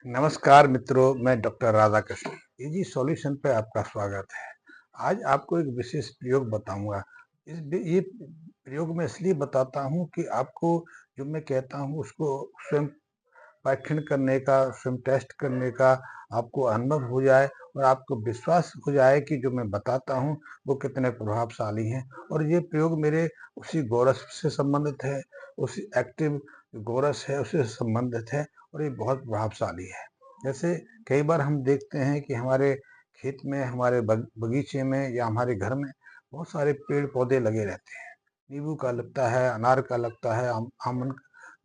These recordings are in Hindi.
नमस्कार मित्रों, मैं डॉक्टर राधाकृष्ण इजी सॉल्यूशन पे आपका स्वागत है। आज आपको एक विशेष प्रयोग बताऊंगा। ये प्रयोग मैं इसलिए बताता हूँ कि आपको जो मैं कहता हूँ उसको स्वयं परीक्षण करने का, स्वयं टेस्ट करने का आपको अनुभव हो जाए और आपको विश्वास हो जाए कि जो मैं बताता हूँ वो कितने प्रभावशाली हैं। और ये प्रयोग मेरे उसी गोरस से संबंधित है, उसी एक्टिव गोरस है उससे संबंधित है और ये बहुत प्रभावशाली है। जैसे कई बार हम देखते हैं कि हमारे खेत में, हमारे बगीचे में या हमारे घर में बहुत सारे पेड़ पौधे लगे रहते हैं। नींबू का लगता है, अनार का लगता है, आम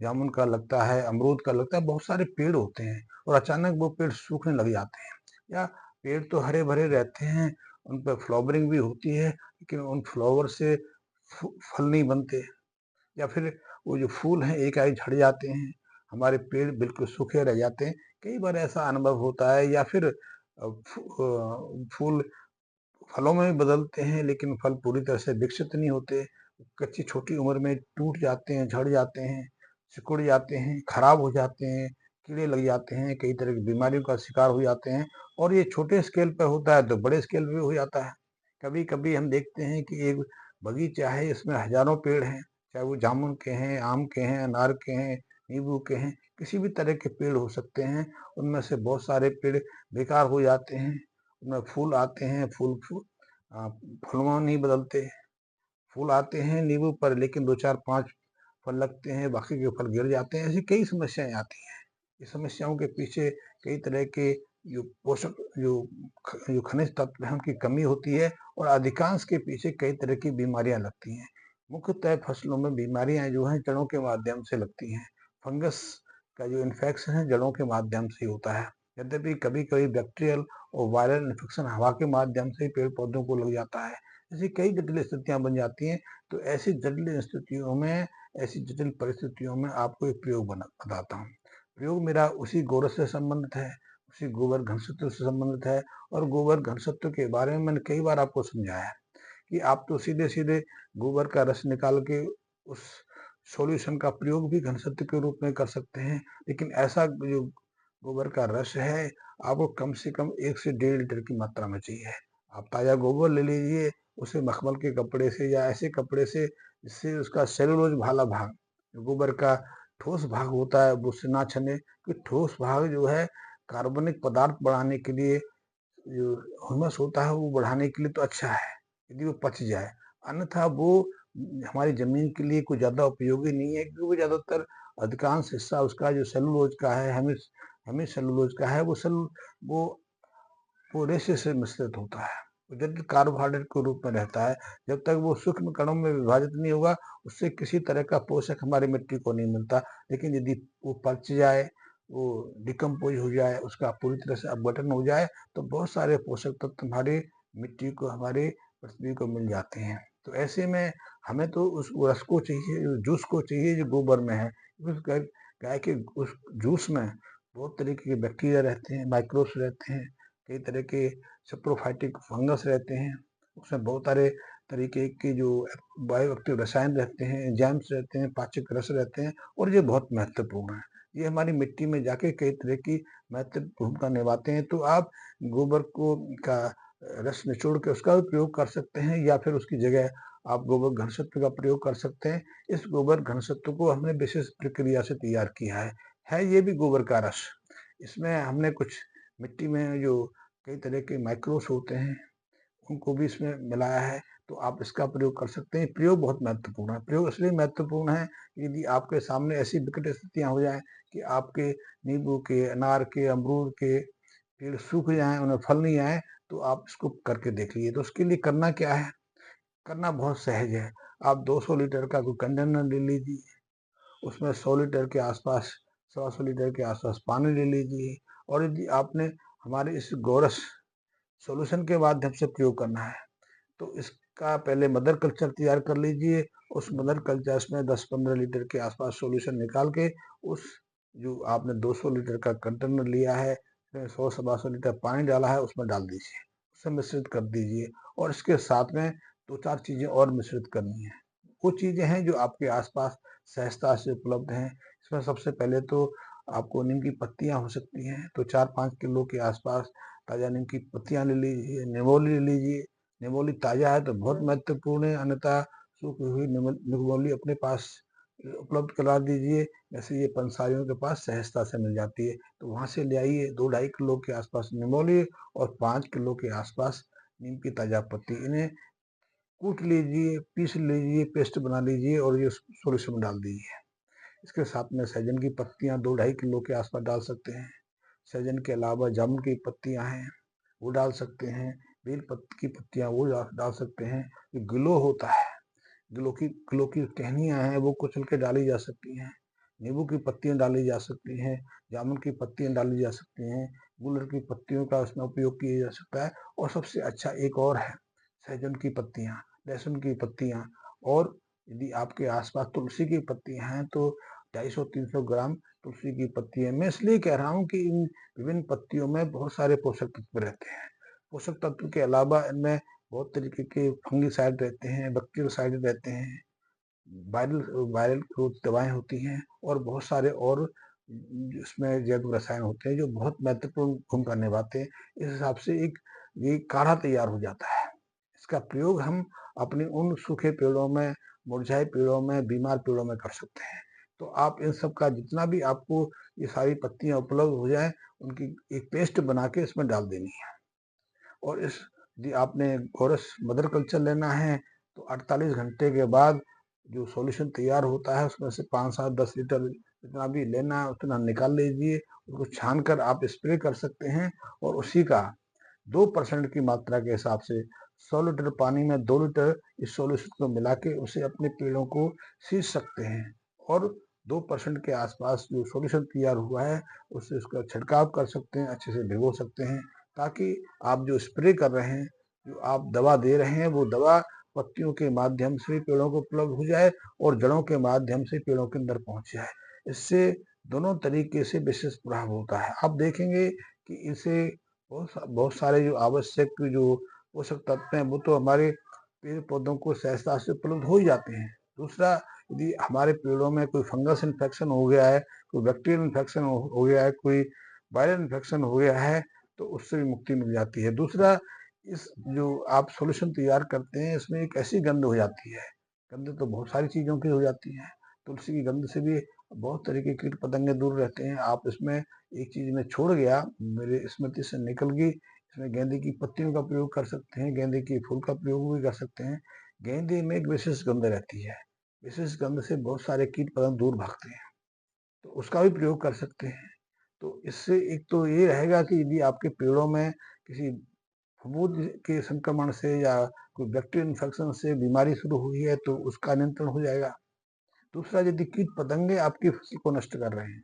जामुन का लगता है, अमरूद का लगता है, बहुत सारे पेड़ होते हैं और अचानक वो पेड़ सूखने लग जाते हैं। या पेड़ तो हरे भरे रहते हैं, उन पर फ्लावरिंग भी होती है, लेकिन उन फ्लावर से फल नहीं बनते। या फिर वो जो फूल हैं एकाएक झड़ जाते हैं, हमारे पेड़ बिल्कुल सूखे रह जाते हैं। कई बार ऐसा अनुभव होता है। या फिर फूल फलों में भी बदलते हैं, लेकिन फल पूरी तरह से विकसित नहीं होते। कच्ची छोटी उम्र में टूट जाते हैं, झड़ जाते हैं, सिकुड़ जाते हैं, खराब हो जाते हैं, कीड़े लग जाते हैं, कई तरह की बीमारियों का शिकार हो जाते हैं। और ये छोटे स्केल पर होता है तो बड़े स्केल पे हो जाता है। कभी कभी हम देखते हैं कि एक बगीचा है, इसमें हजारों पेड़ हैं, चाहे वो जामुन के हैं, आम के हैं, अनार के हैं, नींबू के हैं, किसी भी तरह के पेड़ हो सकते हैं। उनमें से बहुत सारे पेड़ बेकार हो जाते हैं, उनमें फूल आते हैं, फूल नहीं बदलते। फूल आते हैं नींबू पर, लेकिन 2 4 5 फल लगते हैं, बाकी के फल गिर जाते हैं। ऐसी कई समस्याएं आती हैं। इस समस्याओं के पीछे कई तरह के जो पोषक जो खनिज तत्व हैं उनकी कमी होती है और अधिकांश के पीछे कई तरह की बीमारियां लगती हैं। मुख्यतः फसलों में बीमारियां जो हैं जड़ों के माध्यम से लगती हैं। फंगस का जो इन्फेक्शन है जड़ों के माध्यम से होता है। यद्यपि कभी कभी बैक्टीरियल और वायरल इन्फेक्शन हवा के माध्यम से पेड़ पौधों को लग जाता है। ऐसी कई जटिल स्थितियां बन जाती हैं। तो ऐसी जटिल परिस्थितियों में आपको एक प्रयोग बताता हूँ। प्रयोग मेरा उसी गोरस से संबंधित है, उसी गोबर घनसत्व से संबंधित है। और गोबर घनसत्व के बारे में मैंने कई बार आपको समझाया है कि आप तो सीधे सीधे गोबर का रस निकाल के उस सॉल्यूशन का प्रयोग भी घनसत्व के रूप में कर सकते हैं। लेकिन ऐसा जो गोबर का रस है, आपको कम से कम 1 से 1.5 लीटर की मात्रा में चाहिए। आप ताजा गोबर ले लीजिए, उसे मखमल के कपड़े से या ऐसे कपड़े से जिससे उसका सेलुलोज वाला भाग, जो गोबर का ठोस भाग होता है, वो उससे ना छने। कि ठोस भाग जो है कार्बनिक पदार्थ बढ़ाने के लिए, जो ह्यूमस होता है वो बढ़ाने के लिए तो अच्छा है यदि वो पच जाए। अन्यथा वो हमारी जमीन के लिए कोई ज्यादा उपयोगी नहीं है, क्योंकि वो ज्यादातर अधिकांश हिस्सा उसका जो सेलुलोज का है, हमें सेलुलोज का है, वो वो रेशे से मिश्रित होता है, वो जटिल कार्बोहाइड्रेट के रूप में रहता है। जब तक वो सूक्ष्म कणों में विभाजित नहीं होगा, उससे किसी तरह का पोषक हमारी मिट्टी को नहीं मिलता। लेकिन यदि वो पच जाए, वो डिकम्पोज हो जाए, उसका पूरी तरह से अपघटन हो जाए, तो बहुत सारे पोषक तत्व हमारी मिट्टी को, हमारी पृथ्वी को मिल जाते हैं। तो ऐसे में हमें तो उस रस को चाहिए, जूस को चाहिए जो गोबर में है। उस गाय के उस जूस में बहुत तरीके के बैक्टीरिया रहते हैं, माइक्रोब्स रहते हैं, कई तरह के सेप्रोफाइटिक फंगस रहते हैं। उसमें बहुत सारे तरीके के जो बायोएक्टिव रसायन रहते हैं, एंजाइम्स रहते हैं, पाचक रस रहते हैं, और ये बहुत महत्वपूर्ण है। ये हमारी मिट्टी में जाके कई तरह की महत्वपूर्ण भूमिका निभाते हैं। तो आप गोबर को का रस निचोड़ के उसका भी प्रयोग कर सकते हैं, या फिर उसकी जगह आप गोबर घनसत्व का प्रयोग कर सकते हैं। इस गोबर घनसत्व को हमने विशेष प्रक्रिया से तैयार किया है ये भी गोबर का रस। इसमें हमने कुछ मिट्टी में जो कई तरह के माइक्रोब्स होते हैं उनको भी इसमें मिलाया है। तो आप इसका प्रयोग कर सकते हैं। प्रयोग बहुत महत्वपूर्ण है। प्रयोग इसलिए महत्वपूर्ण है कि यदि आपके सामने ऐसी विकट स्थितियां हो जाएं कि आपके नींबू के, अनार के, अमरूद के पेड़ सूख जाएं, उन्हें फल नहीं आए, तो आप इसको करके देख लीजिए। तो उसके लिए करना क्या है? करना बहुत सहज है। आप 200 लीटर का कोई कंटेनर ले लीजिए, उसमें 100 लीटर के आसपास, 125 लीटर के आसपास पानी ले लीजिए। और यदि आपने हमारे इस गोरस सॉल्यूशन के माध्यम से प्रयोग करना है, तो इसका पहले मदर कल्चर तैयार कर लीजिए। उस मदर कल्चर में 10 15 लीटर के आसपास सॉल्यूशन निकाल के, उस जो आपने 200 लीटर का कंटेनर लिया है, 100 125 लीटर पानी डाला है, उसमें डाल दीजिए, उसे मिश्रित कर दीजिए। और इसके साथ में 2 4 चीजें और मिश्रित करनी है। वो चीजें हैं जो आपके आसपास सहजता से उपलब्ध हैं। इसमें सबसे पहले तो आपको नीम की पत्तियां हो सकती हैं, तो 4-5 किलो के आसपास ताज़ा नीम की पत्तियां ले लीजिए। निमोली ले लीजिए, निमोली ताज़ा है तो बहुत महत्वपूर्ण है, अन्यथा सूखी हुई निमोली अपने पास उपलब्ध करा दीजिए। जैसे ये पंसारियों के पास सहजता से मिल जाती है, तो वहाँ से ले आइए। 2-2.5 किलो के आसपास निमोली और 5 किलो के आसपास नीम की ताज़ा पत्ती, इन्हें कूट लीजिए, पीस लीजिए, पेस्ट बना लीजिए और ये सॉल्यूशन में डाल दीजिए। इसके साथ में सहजन की पत्तियां 2-2.5 किलो के आसपास डाल सकते हैं। सहजन के अलावा जामुन की पत्तियां हैं, वो डाल सकते हैं। बेल पत्ती की पत्तियां वो डाल सकते हैं। जो गिलो होता है, गिलो की टहनियां हैं, वो कुचल के डाली जा सकती हैं। नींबू की पत्तियां डाली जा सकती हैं, जामुन की पत्तियां डाली जा सकती हैं, गुलर की पत्तियों का उसमें उपयोग किया जा सकता है। और सबसे अच्छा एक और है, सहजन की पत्तियां, लहसुन की पत्तियां, और यदि आपके आसपास तुलसी की पत्तियां हैं तो 250-300 ग्राम तुलसी की पत्ती है। मैं इसलिए कह रहा हूँ कि इन विभिन्न पत्तियों में बहुत सारे पोषक तत्व रहते हैं। पोषक तत्व के अलावा इनमें बहुत तरीके के फंगिसाइड रहते हैं, बैक्टीरियोसाइड रहते हैं, वायरल वायरल ग्रोथ दवाएं होती हैं, और बहुत सारे और इसमें जैव रसायन होते हैं जो बहुत महत्वपूर्ण भूमिका निभाते हैं। इस हिसाब से एक ये काढ़ा तैयार हो जाता है। इसका प्रयोग हम अपने उन सूखे पेड़ों में, मुरझाए पेड़ों में, बीमार पेड़ों में कर सकते हैं। तो आप इन सब का जितना भी आपको ये सारी पत्तियां उपलब्ध हो जाए, उनकी एक पेस्ट बना के इसमें डाल देनी है। और इस यदि आपने गोरस मदर कल्चर लेना है तो 48 घंटे के बाद जो सॉल्यूशन तैयार होता है उसमें से 5-7-10 लीटर जितना भी लेना है उतना निकाल लीजिए। उसको छान कर आप स्प्रे कर सकते हैं, और उसी का 2% की मात्रा के हिसाब से 100 लीटर पानी में 2 लीटर इस सॉल्यूशन को मिला के उसे अपने पेड़ों को सींच सकते हैं। और 2% के आसपास जो सॉल्यूशन तैयार हुआ है उससे उसका छिड़काव कर सकते हैं, अच्छे से भिगो सकते हैं, ताकि आप जो स्प्रे कर रहे हैं, जो आप दवा दे रहे हैं, वो दवा पत्तियों के माध्यम से पेड़ों को उपलब्ध हो जाए और जड़ों के माध्यम से पेड़ों के अंदर पहुंच जाए। इससे दोनों तरीके से विशेष प्रभाव होता है। आप देखेंगे कि इसे बहुत सारे जो आवश्यक जो पोषक तत्व हैं वो तो हमारे पेड़ पौधों को सहजता से उपलब्ध हो ही जाते हैं। दूसरा, यदि हमारे पेड़ों में कोई फंगस इन्फेक्शन हो गया है, कोई बैक्टीरियल इन्फेक्शन हो गया है, कोई वायरल इन्फेक्शन हो गया है, तो उससे भी मुक्ति मिल जाती है। दूसरा, इस जो आप सॉल्यूशन तैयार करते हैं इसमें एक ऐसी गंध हो जाती है, गंध तो बहुत सारी चीज़ों की हो जाती है। तुलसी की गंध से भी बहुत तरह के कीट पतंगे दूर रहते हैं। आप इसमें एक चीज़ मैं छोड़ गया, मेरे स्मृति से निकल गई, इसमें गेंदे की पत्तियों का प्रयोग कर सकते हैं, गेंदे के फूल का प्रयोग भी कर सकते हैं। गेंदे में एक विशेष गंध रहती है, विशेष गंध से बहुत सारे कीट पतंग दूर भागते हैं, तो उसका भी प्रयोग कर सकते हैं। तो इससे एक तो ये रहेगा कि यदि आपके पेड़ों में किसी फफूंद के संक्रमण से या कोई बैक्टीरियल इन्फेक्शन से बीमारी शुरू हुई है तो उसका नियंत्रण हो जाएगा। दूसरा, यदि कीट पतंगे आपकी फसल को नष्ट कर रहे हैं,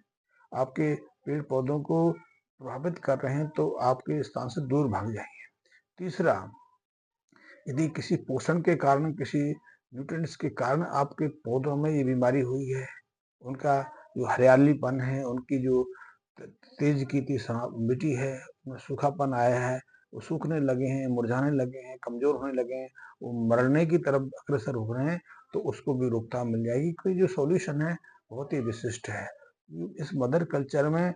आपके पेड़ पौधों को प्रभावित कर रहे हैं, तो आपके स्थान से दूर भाग जाएंगे। तीसरा, यदि किसी पोषण के कारण, किसी न्यूट्रिएंट्स के कारण आपके पौधों में ये बीमारी हुई है, उनका जो हरियालीपन है, उनकी जो तेज की थी मिट्टी है, उसमें सूखापन आया है, वो सूखने लगे हैं, मुरझाने लगे हैं, कमजोर होने लगे हैं, वो मरने की तरफ अग्रसर हो रहे हैं, तो उसको भी रोकथाम मिल जाएगी। क्योंकि जो सॉल्यूशन है बहुत ही विशिष्ट है। इस मदर कल्चर में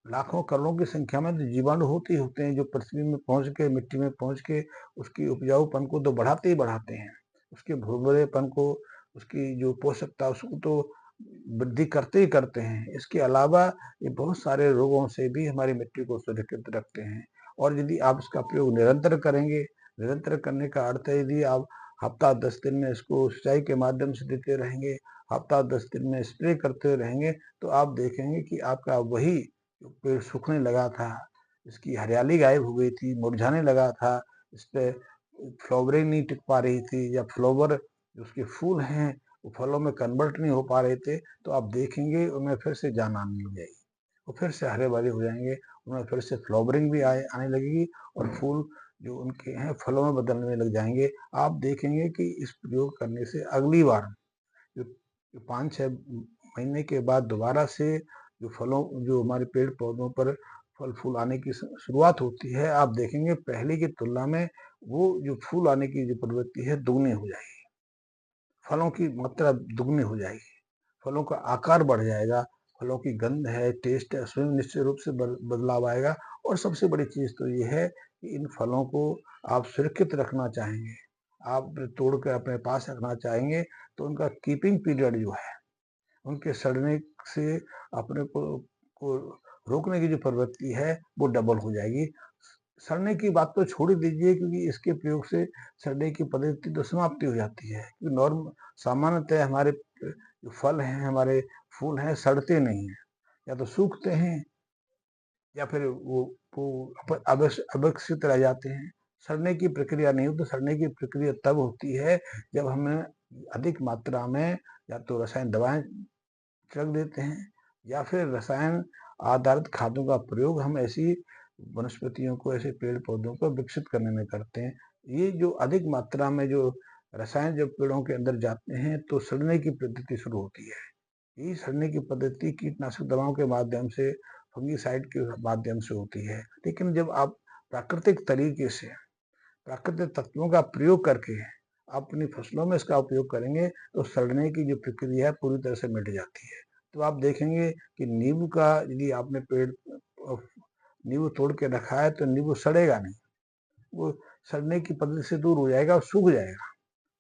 लाखों करोड़ों की संख्या में तो जीवाणु होते ही होते हैं, जो पृथ्वी में पहुंच के, मिट्टी में पहुंच के उसकी उपजाऊपन को तो बढ़ाते ही बढ़ाते हैं, उसके भुरभुरेपन को, उसकी जो पोषकता उसको तो वृद्धि करते ही करते हैं। इसके अलावा ये बहुत सारे रोगों से भी हमारी मिट्टी को सुरक्षित रखते हैं। और यदि आप इसका प्रयोग निरंतर करेंगे, निरंतर करने का अर्थ है यदि आप हफ्ता 10 दिन में इसको सिंचाई के माध्यम से देते रहेंगे, हफ्ता 10 दिन में स्प्रे करते रहेंगे, तो आप देखेंगे कि आपका वही जो पेड़ सूखने लगा था, इसकी हरियाली गायब हो गई थी, मुरझाने लगा था, इस पे फ्लावरिंग नहीं टिक पा रही थी, या फ्लावर जो उसके फूल हैं वो फलों में कन्वर्ट नहीं हो पा रहे थे, तो आप देखेंगे उनमें फिर से जान आने लग जाएगी, वो फिर से हरे भरे हो जाएंगे, उनमें फिर से फ्लावरिंग भी आने लगेगी, और फूल जो उनके हैं फलों में बदलने लग जाएंगे। आप देखेंगे कि इस प्रयोग करने से अगली बार जो 5-6 महीने के बाद दोबारा से जो फलों, जो हमारे पेड़ पौधों पर फल फूल आने की शुरुआत होती है, आप देखेंगे पहले की तुलना में वो जो फूल आने की जो प्रवृत्ति है दुगनी हो जाएगी, फलों की मात्रा दुगनी हो जाएगी, फलों का आकार बढ़ जाएगा, फलों की गंध है, टेस्ट है, उसमें निश्चित रूप से बदलाव आएगा। और सबसे बड़ी चीज़ तो ये है कि इन फलों को आप सुरक्षित रखना चाहेंगे, आप तोड़ कर अपने पास रखना चाहेंगे, तो उनका कीपिंग पीरियड जो है, उनके सड़ने से अपने को रोकने की जो प्रवृत्ति है वो डबल हो जाएगी। सड़ने की बात तो छोड़ ही दीजिए, क्योंकि इसके प्रयोग से सड़ने की पद्धति तो समाप्ति हो जाती है। क्योंकि सामान्यतः हमारे जो फल हैं, हमारे फूल हैं, सड़ते नहीं हैं, या तो सूखते हैं या फिर वो अविकसित रह जाते हैं। सड़ने की प्रक्रिया नहीं होती। सड़ने की प्रक्रिया तब होती है जब हमें अधिक मात्रा में या तो रसायन दवाएं छिड़क देते हैं, या फिर रसायन आधारित खादों का प्रयोग हम ऐसी वनस्पतियों को, ऐसे पेड़ पौधों को विकसित करने में करते हैं। ये जो अधिक मात्रा में जो रसायन जब पेड़ों के अंदर जाते हैं तो सड़ने की पद्धति शुरू होती है। यही सड़ने की पद्धति कीटनाशक दवाओं के माध्यम से, फंगीसाइड के माध्यम से होती है। लेकिन जब आप प्राकृतिक तरीके से, प्राकृतिक तत्वों का प्रयोग करके आप अपनी फसलों में इसका उपयोग करेंगे, तो सड़ने की जो प्रक्रिया है पूरी तरह से मिट जाती है। तो आप देखेंगे कि नींबू का यदि आपने पेड़ नींबू तोड़ के रखा है तो नींबू सड़ेगा नहीं, वो सड़ने की पद्धति से दूर हो जाएगा और सूख जाएगा।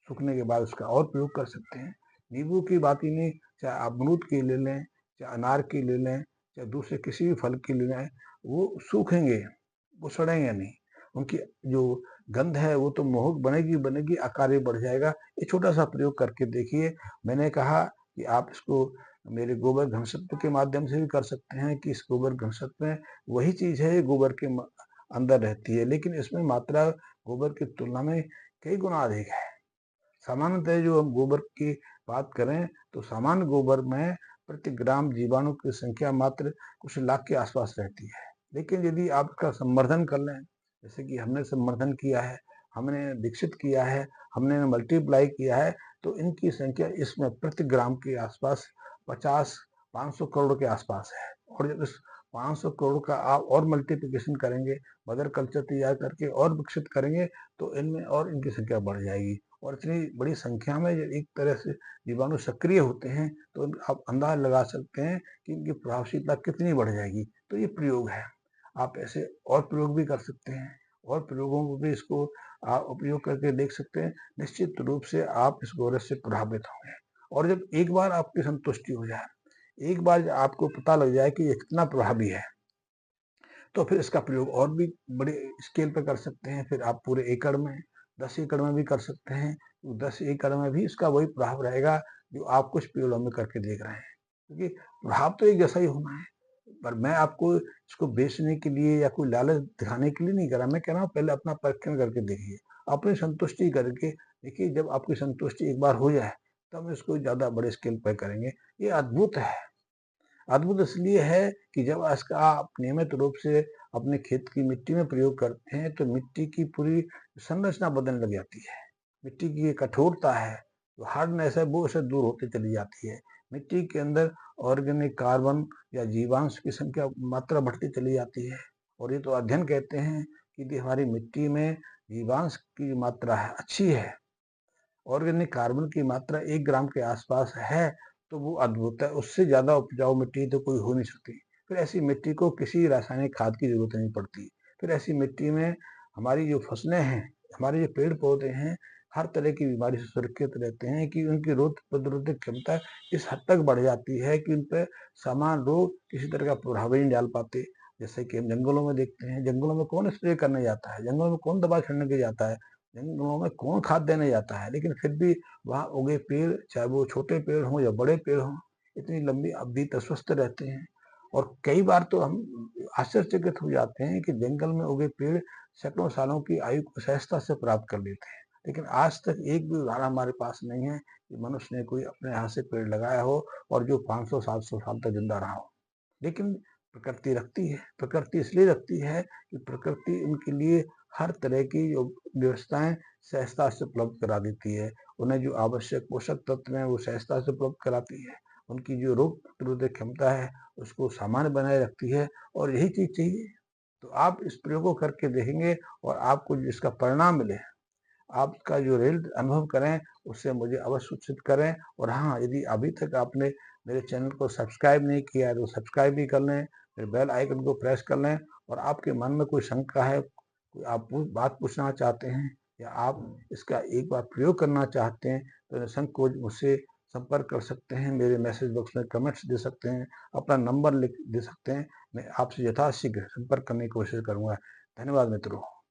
सूखने के बाद उसका और प्रयोग कर सकते हैं। नींबू की बात ही नहीं, चाहे आप अमरूद की ले लें, चाहे अनार की ले लें, चाहे दूसरे किसी भी फल की ले लें, वो सूखेंगे, वो सड़ेंगे नहीं। उनकी जो गंध है वो तो मोहक बनेगी बनेगी, आकार भी बढ़ जाएगा। ये छोटा सा प्रयोग करके देखिए। मैंने कहा कि आप इसको मेरे गोबर घनसत्व के माध्यम से भी कर सकते हैं, कि इस गोबर घनसत्व में वही चीज है, गोबर के अंदर रहती है, लेकिन इसमें मात्रा गोबर की तुलना में कई गुना अधिक है। सामान्यतः जो हम गोबर की बात करें तो सामान्य गोबर में प्रति ग्राम जीवाणु की संख्या मात्र कुछ लाख के आसपास रहती है। लेकिन यदि आप इसका संवर्धन कर लें, जैसे कि हमने संवर्धन किया है, हमने विकसित किया है, हमने मल्टीप्लाई किया है, तो इनकी संख्या इसमें प्रति ग्राम के आसपास 50-500 करोड़ के आसपास है। और जब इस 500 करोड़ का आप और मल्टीप्लिकेशन करेंगे, मदर कल्चर तैयार करके और विकसित करेंगे, तो इनमें और इनकी संख्या बढ़ जाएगी। और इतनी बड़ी संख्या में जब एक तरह से जीवाणु सक्रिय होते हैं, तो आप अंदाज लगा सकते हैं कि इनकी प्रभावशीलता कितनी बढ़ जाएगी। तो ये प्रयोग है। आप ऐसे और प्रयोग भी कर सकते हैं, और प्रयोगों को भी इसको आप उपयोग करके देख सकते हैं। निश्चित रूप से आप इस गोरस से प्रभावित होंगे। और जब एक बार आपकी संतुष्टि हो जाए, एक बार आपको पता लग जाए कि ये कितना प्रभावी है, तो फिर इसका प्रयोग और भी बड़े स्केल पर कर सकते हैं। फिर आप पूरे एकड़ में, 10 एकड़ में भी कर सकते हैं। तो 10 एकड़ में भी इसका वही प्रभाव रहेगा जो आप कुछ पेड़ों में करके देख रहे हैं, क्योंकि प्रभाव तो एक जैसा ही होना है। पर मैं आपको इसको बेचने के लिए या कोई लालच दिखाने के लिए नहीं कर रहा। मैं कह रहा हूँ पहले अपना परीक्षण करके देखिए, अपनी संतुष्टि करके देखिए। जब आपकी संतुष्टि एक बार हो जाए, तब इसको ज्यादा बड़े स्केल पर करेंगे। ये अद्भुत है। अद्भुत इसलिए है कि जब इसका आप नियमित रूप से अपने खेत की मिट्टी में प्रयोग करते हैं, तो मिट्टी की पूरी संरचना बदलने लग जाती है। मिट्टी की ये कठोरता है, जो हार्डनेस है, वो उससे दूर होती चली जाती है। मिट्टी के अंदर ऑर्गेनिक कार्बन या जीवांश की संख्या मात्रा बढ़ती चली जाती है। और ये तो अध्ययन कहते हैं कि यदि हमारी मिट्टी में जीवांश की मात्रा है, अच्छी है, ऑर्गेनिक कार्बन की मात्रा 1 ग्राम के आसपास है, तो वो अद्भुत है। उससे ज्यादा उपजाऊ मिट्टी तो कोई हो नहीं सकती। फिर ऐसी मिट्टी को किसी रासायनिक खाद की जरूरत नहीं पड़ती। फिर ऐसी मिट्टी में हमारी जो फसलें हैं, हमारे जो पेड़ पौधे हैं, हर तरह की बीमारी से सुरक्षित रहते हैं, कि उनकी रोग प्रतिरोधक क्षमता इस हद तक बढ़ जाती है कि उन पर सामान्य रोग किसी तरह का प्रभाव ही नहीं डाल पाते। जैसे कि हम जंगलों में देखते हैं, जंगलों में कौन स्प्रे करने जाता है, जंगलों में कौन दवा छिड़ने के जाता है, जंगलों में कौन खाद देने जाता है, लेकिन फिर भी वहाँ उगे पेड़, चाहे वो छोटे पेड़ हों या बड़े पेड़ हों, इतनी लंबी अवधि तक स्वस्थ रहते हैं। और कई बार तो हम आश्चर्यचकित हो जाते हैं कि जंगल में उगे पेड़ सैकड़ों सालों की आयु को सहजता से प्राप्त कर लेते हैं। लेकिन आज तक एक भी उदाहरण हमारे पास नहीं है कि मनुष्य ने कोई अपने हाथ से पेड़ लगाया हो और जो 500-700 साल तक जिंदा रहा हो। लेकिन प्रकृति रखती है। प्रकृति इसलिए रखती है कि प्रकृति उनके लिए हर तरह की जो व्यवस्थाएं सहजता से उपलब्ध करा देती है। उन्हें जो आवश्यक पोषक तत्व हैं वो सहजता से उपलब्ध कराती है। उनकी जो रोग प्रतिरोधक क्षमता है उसको सामान्य बनाए रखती है, और यही चीज चाहिए। तो आप इस प्रयोग को करके देखेंगे और आपको जिसका परिणाम मिले, आपका जो रियल अनुभव करें, उससे मुझे अवश्य सूचित करें। और हाँ, यदि अभी तक आपने मेरे चैनल को सब्सक्राइब नहीं किया है, तो सब्सक्राइब भी कर लें, फिर बेल आइकन को प्रेस कर लें। और आपके मन में कोई शंका है, कोई आप बात पूछना चाहते हैं, या आप इसका एक बार प्रयोग करना चाहते हैं, तो निःसंकोच मुझसे संपर्क कर सकते हैं। मेरे मैसेज बॉक्स में कमेंट्स दे सकते हैं, अपना नंबर लिख दे सकते हैं। मैं आपसे यथाशीघ्र संपर्क करने की कोशिश करूँगा। धन्यवाद मित्रों।